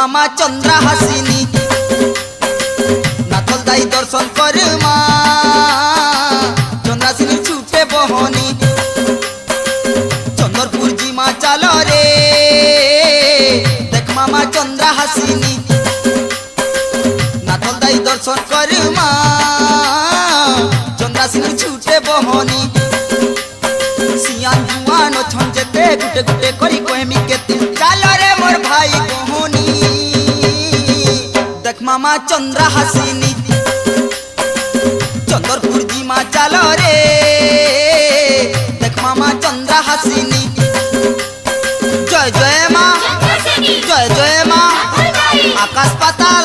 मामा चंद्रा हासिनी नाथल दाई दर्शन कर मा चंद्रासिनी छूटे बहनी चंद्रपुर जी माँ चलो रे देख मामा चंद्रा हासिनी नाथल दाई दर्शन कर मा चंद्रासिनी छूटे बहनी सियान जुआन छंजेते गुटे गुटे करी कहमी केते चलो रे मोर भाई बहनी देख मामा चंद्रा हासिनी चंद्रपुर जी माँ चलो रे देख मामा चंद्रा हासिनी जय जय माँ जय जय माँ आकाश पाताल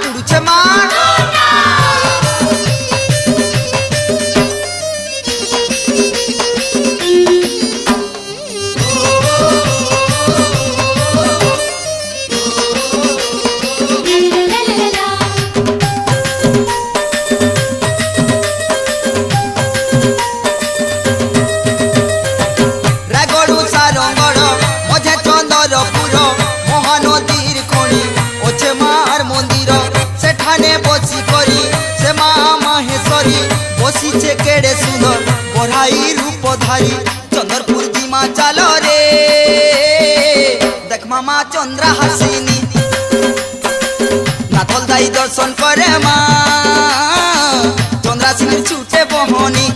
उड़ुछे माँ बसीचे केड़े सुंदर बढ़ाई रूपधारी चंद्रपुर जी माँ चलो रे देख मामा चंद्रा हासिनी नाथल दाई दर्शन करे माँ चंद्रासिनी छूटे बहनी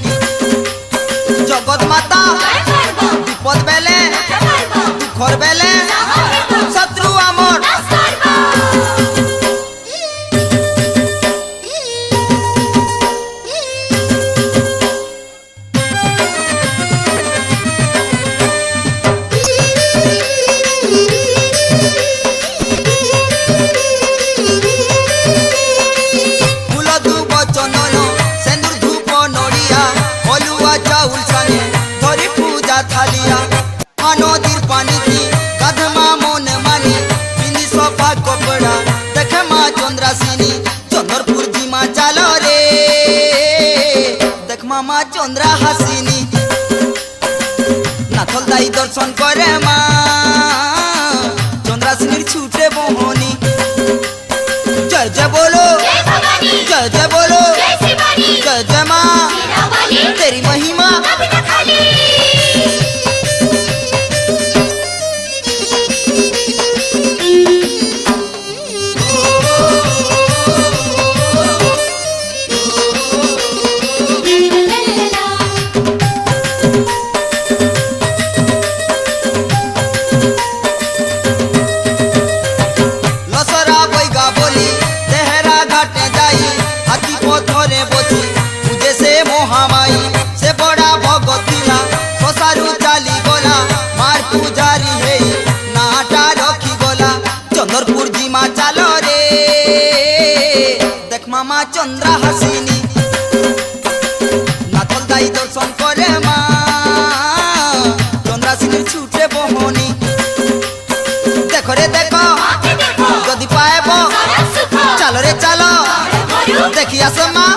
जगत माता विपद बेले दुखर बेले शत्रु आमर नदीर पानी थी कदमा मन मानी पिंदी सोफा कपड़ा देखे माँ चंद्रासिनी चंद्रपुर जी माँ चलो रे देख मामा चंद्रा हासिनी नाथल दाई दर्शन करे माँ चंद्रासिनी छूटे बहनी जय जय बोलो जय जय बोलो जय जय माँ तेरी महिमा चंद्रपुर जी माँ चलो रे देख मामा चंद्रा हासिनी नाथल दाई दर्शन करे माँ चंद्रासिनी छूटे बहनी देखो रे देखो जदि पाएब चलो रे चलो देखी आस माँ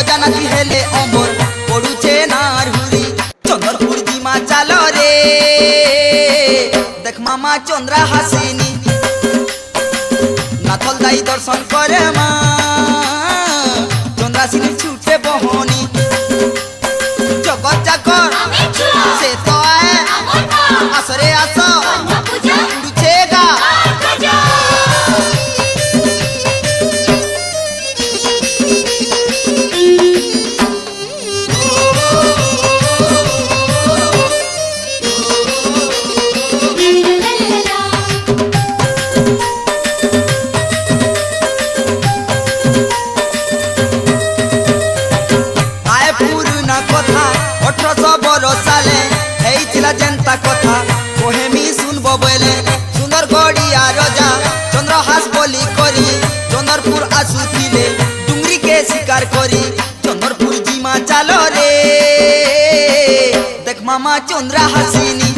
जानाती हेले अमर पड़ुचे नार हुरी चंद्रपुर जी माँ चलो रे देख मामा चंद्रा हासिनी नाथल दाई दर्शन करे माँ चंद्रासिनी छूटे बहनी जगत जाकर से तो आए आसरे आस उड़ुचेगा कथा कोहेमी सुनबो बोले सुंदर गड़िया रजा चंद्रहास बोली স্বীকার করি চন্দ্রপুর জিমা চালো রে দেখ মামা চন্দ্রা হাসিনী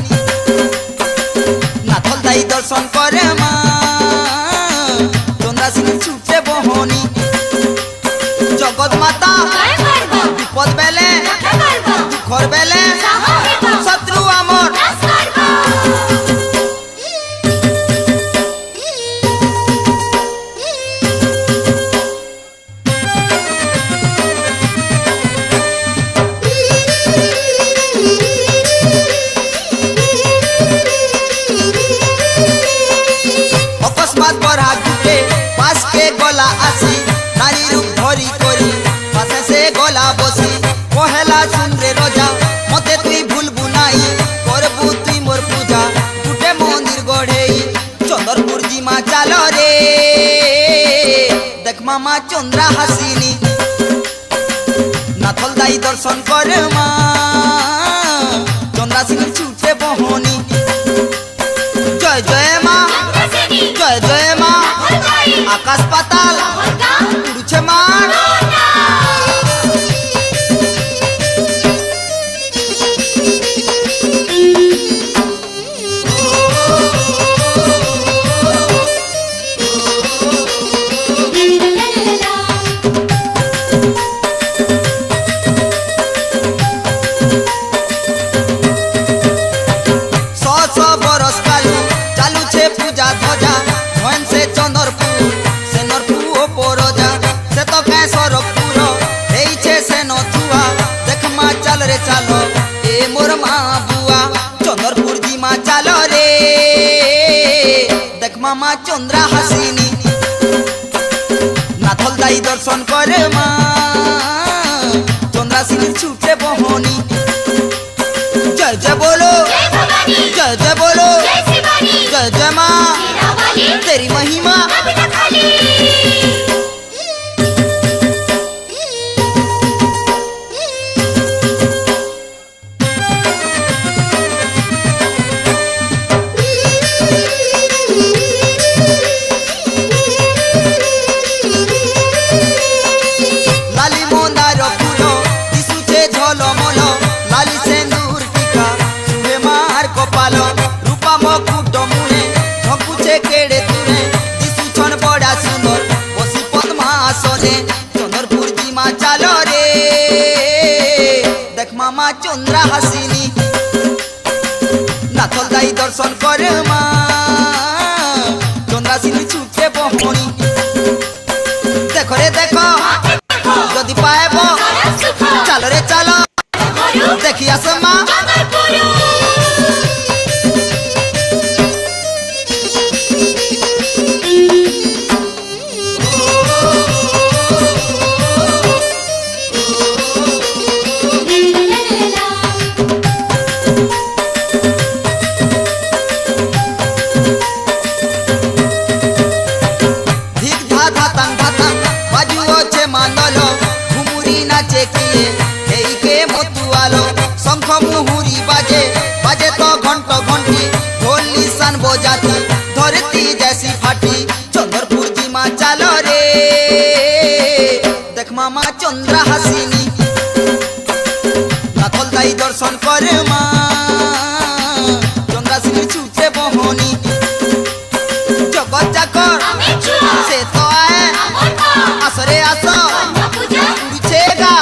নাথল দাই দর্শন করে মা চন্দ্রা সিং ছুটে বহনি জগৎ মাতা বিপদ বেলে দুঃখর বেলে শত্রু আমর অকস্মাৎ বরা ঘুটে পাশকে গলা আসি নারী রূপ ধরি করি পাশে সে গলা বসি কহেলা শুনরে রোজা মতে তুই ভুলবু নাই করবু তুই মোর পূজা গুটে মন্দির গড়েই চন্দ্রপুর জিমা চালো রে দেখ মামা চন্দ্রা হাসিনী নাথল দাই দর্শন করে মা চন্দ্রা সিং ছুটে বহনি জয় জয় মা জয় জয় মা আকাশ পাতাল উড়ছে মার পূজা ধ্বজা হন সে চন্দ্রপুর সে নরপুর পরজা সে তো গায়ে সরপুর এইছে সে নথুয়া দেখ মা চাল রে চালো এ মোর মা বুয়া চন্দ্রপুর জিমা চালো রে দেখ মামা চন্দ্রা হাসিনী নাথল দাই দর্শন করে মা চন্দ্রা সিং ছুটে বহনি জয় জয় বলো जय जय बोलो जय जय माँ तेरी महिमा लाली मोंदार फूलो दिसुचे झलमल लाली सेंदूर टीका सुहे मार कपालो रूपा मकुट मुहे झंकुचे केड़े तुरे दिसुछन बड़ा सुंदर बसी पद्मासने चंद्रपुर जिमा चालो रे देख मामा चंद्रा हासिनी नाथल दाई दर्शन करे मा चंद्रा सिंह छुटे बहनी देखो रे देखो যদি পাইব চালো রে চালো দেখি আস মা ধিক ধা ধাতাং ধাতাং বাজুছে মান্দল ঘুমুরি নাচে কিয়ে এইকে মতুয়ালো শঙ্খ মুহুরি বাজে বাজে তো ঘন্ট ঘন্টি ঢোল নিশান বজাতি ধরতি জैसी ফাটি চন্দ্রপুর জিমা চালো রে দেখ মামা চন্দ্রা হাসিনী নাথল দাই দর্শন করে মা চন্দ্রা সিং ছুটে বহনি জগৎ চাকর সে তো আয় আসরে আস উড়ছে গা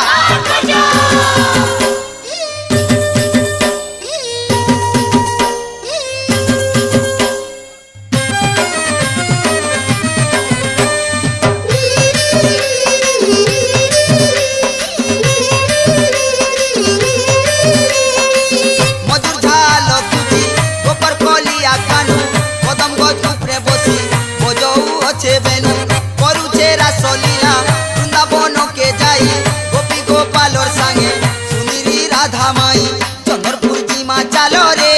মজুর ঝাল খুঁজি গোপর কলিয়া কানু কদম গছ উপরে বসি বজৌ আছে বেনু করুছে রাসলীলা বৃন্দাবনকে যাই গোপী গোপালর সঙ্গে সুন্দরী রাধা মাই চন্দ্রপুর জিমা চালো রে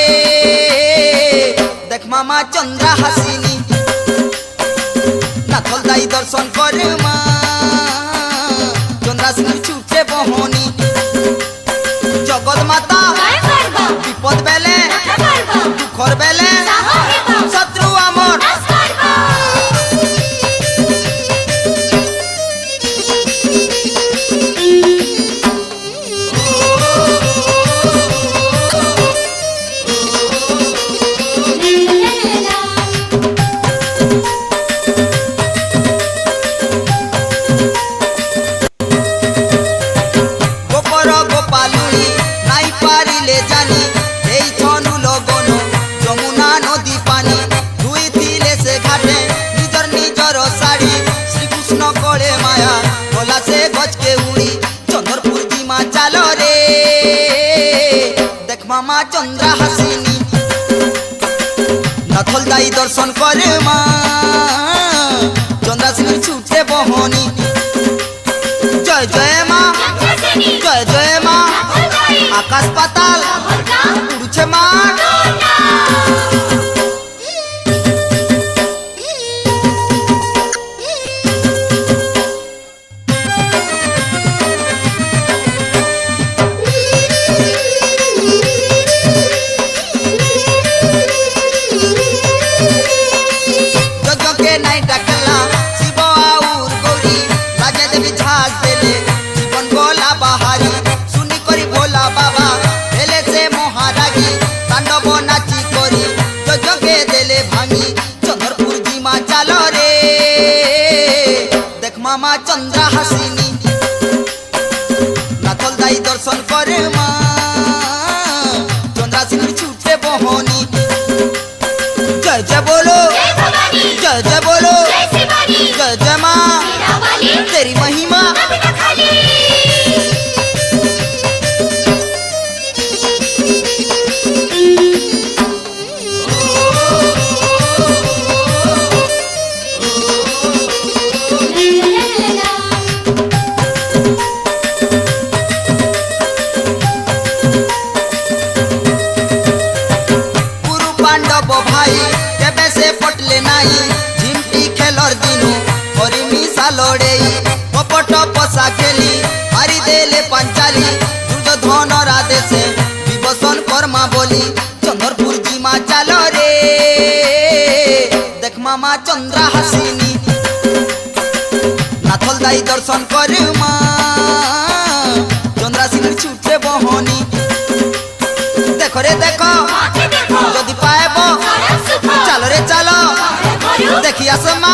দেখ মামা চন্দ্রা হাসিনী নাথল দাই দর্শন করে মা চন্দ্রা সিং ছুটে বহনি জগৎ মাতা বিপদ বেলে দুঃখর বেলে শত্রু আমর মামা চন্দ্রা হাসিনী নাথল দাই দর্শন করে মা চন্দ্রাসিনীর ছুটে বহনি জয় জয় মা জয় জয় মা আকাশ পাতাল উড়ছে মা মামা চন্দ্রা হাসিনী নাথল দাই দর্শন করে মা চন্দ্রাসিনীর ছুটে বহনি জয় জয় বলো জয় জয় বলো জয় জয় মা তেরি মহিমা কপট পশা খেলি হারি দেলে পাঞ্চালি দুর্যোধনর আদেশে বিভীষণ কর্মা বলি চন্দ্রপুর জিমা চাল রে দেখ মামা চন্দ্রা হাসিনী নাথল দাই দর্শন করে মা চন্দ্রাসিনীর ছুটে বহনি দেখো রে দেখো যদি পাইব চাল রে চাল দেখি আস মা